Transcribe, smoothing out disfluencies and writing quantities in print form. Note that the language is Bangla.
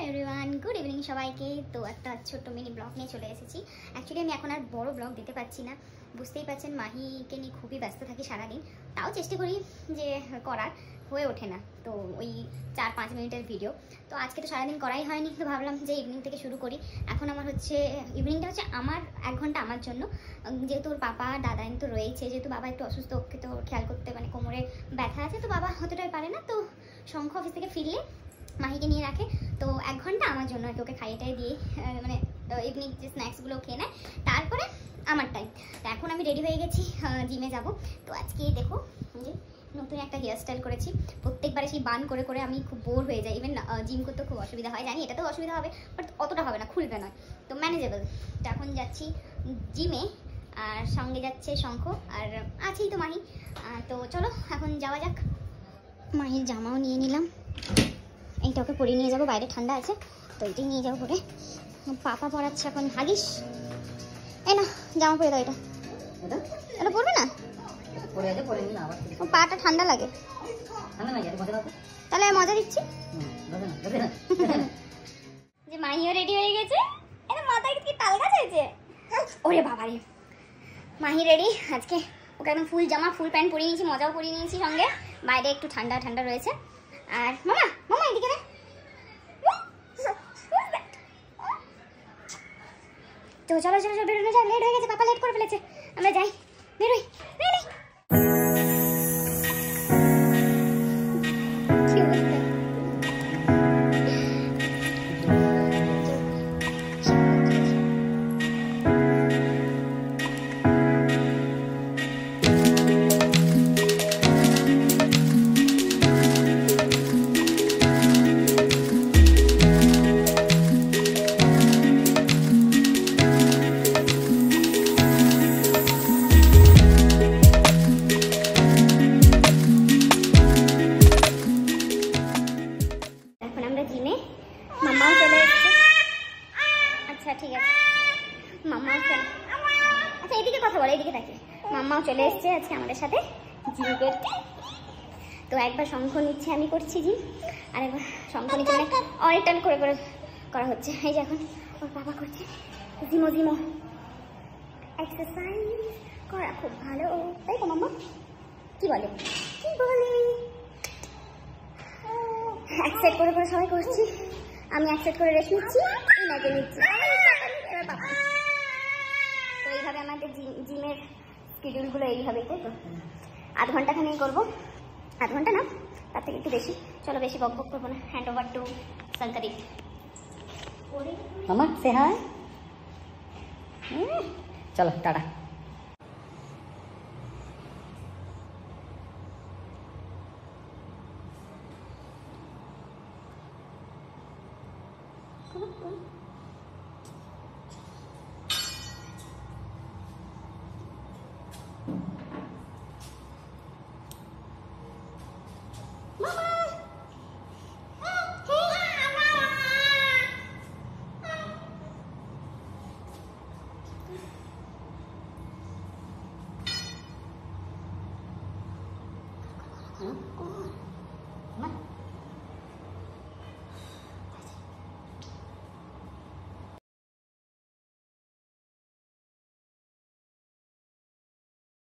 এভরিওয়ান, গুড ইভিনিং সবাইকে। তো একটা ছোট্ট মিনি ব্লগ নিয়ে চলে এসেছি। অ্যাকচুয়ালি আমি এখন আর বড় ব্লগ দিতে পারছি না, বুঝতেই পারছেন মাহিকে নিয়ে খুবই ব্যস্ত থাকি সারাদিন। তাও চেষ্টা করি যে করার, হয়ে ওঠে না। তো ওই 4-5 মিনিটের ভিডিও তো আজকে তো সারাদিন করাই হয়নি, তো ভাবলাম যে ইভিনিং থেকে শুরু করি। এখন আমার হচ্ছে ইভিনিংটা হচ্ছে আমার 1 ঘন্টা আমার জন্য, যেহেতু ওর পাপা দাদাইন তো রয়েছে, যেহেতু বাবা একটু অসুস্থ, ওকে তো খেয়াল করতে মানে কোমরে ব্যথা আছে, তো বাবা অতটাই পারে না। তো শঙ্খ অফিস থেকে ফিরলে মাহিকে নিয়ে রাখে, তো 1 ঘন্টা আমার জন্য আর কি, ওকে খাইয়েটাই দিয়ে মানে ইভিনিং যে স্ন্যাক্সগুলো খেয়ে নেয়, তারপরে আমার টাইম। তো এখন আমি রেডি হয়ে গেছি, জিমে যাব। তো আজকে দেখো যে নতুন একটা হেয়ার স্টাইল করেছি। প্রত্যেকবারে সেই বান করে করে আমি খুব বোর হয়ে যাই, ইভেন জিম করতে খুব অসুবিধা হয়, জানি এটাতেও অসুবিধা হবে, বাট অতটা হবে না, খুলবে নয়, তো ম্যানেজেবল। তো এখন যাচ্ছি জিমে, আর সঙ্গে যাচ্ছে শঙ্খ, আর আছেই তো মাহি। তো চলো এখন যাওয়া যাক। মাহির জামাও নিয়ে নিলাম, এইটা ওকে পরিয়ে নিয়ে যাবো, বাইরে ঠান্ডা আছে, তো এইটাই নিয়ে যাবো পরে। পাপা পরাচ্ছে এখন হাগিস। এই না জামা পরে দাও, এটা এটা পরবে না, পাটা ঠান্ডা লাগে, তাহলে মজা দিচ্ছি। যে মাহিও রেডি হয়ে গেছে, এটা মাথায় কি তাল গাছ হয়েছে, ওরে বাবারে। মাহি রেডি আজকে, ওকে একদম ফুল জামা ফুল প্যান্ট পরিয়ে নিয়েছি, মজাও পরিয়ে নিয়েছি সঙ্গে, বাইরে একটু ঠান্ডা ঠান্ডা রয়েছে। আর মামা মামা এদিকে রে। তো চলো চলো চলো বেরোনো যাক, লেট হয়ে গেছে, পাপা লেট করে ফেলেছে, আমরা যাই, বেরোই বেরোই। জিমে মাম্মাও চলে এসেছে। আচ্ছা ঠিক আছে, মাম্মাও চলে, আচ্ছা এদিকে কথা বলে, এদিকে থাকে। মাম্মাও চলে এসেছে আজকে আমাদের সাথে জিম করতে। তো একবার শঙ্খ নিচ্ছে, আমি করছি জিম, আর একবার শঙ্খ নিচ্ছে, মানে অল্টার্ন করে করে করা হচ্ছে। এই যে এখন ওর বাবা করছে জিমো জিমো এক্সারসাইজ করা, খুব ভালো, তাই তো মাম্মা? কি বলে কি বলে, অ্যাকসেপ্ট করে করে সবাই করছি, আমি অ্যাকসেপ্ট করে রেস্ট নিচ্ছি, ইনাকে নিচ্ছি। তো এইভাবে আমাদের জিমের শিডিউলগুলো এইভাবেই, তাই তো? 1/2 ঘন্টাখানেই করবো, 1/2 ঘন্টা না, তার থেকে একটু বেশি। চলো বেশি বক বক করবো না, হ্যান্ড ওভার টু শঙ্করী। মামা সে হাই, চলো টাটা।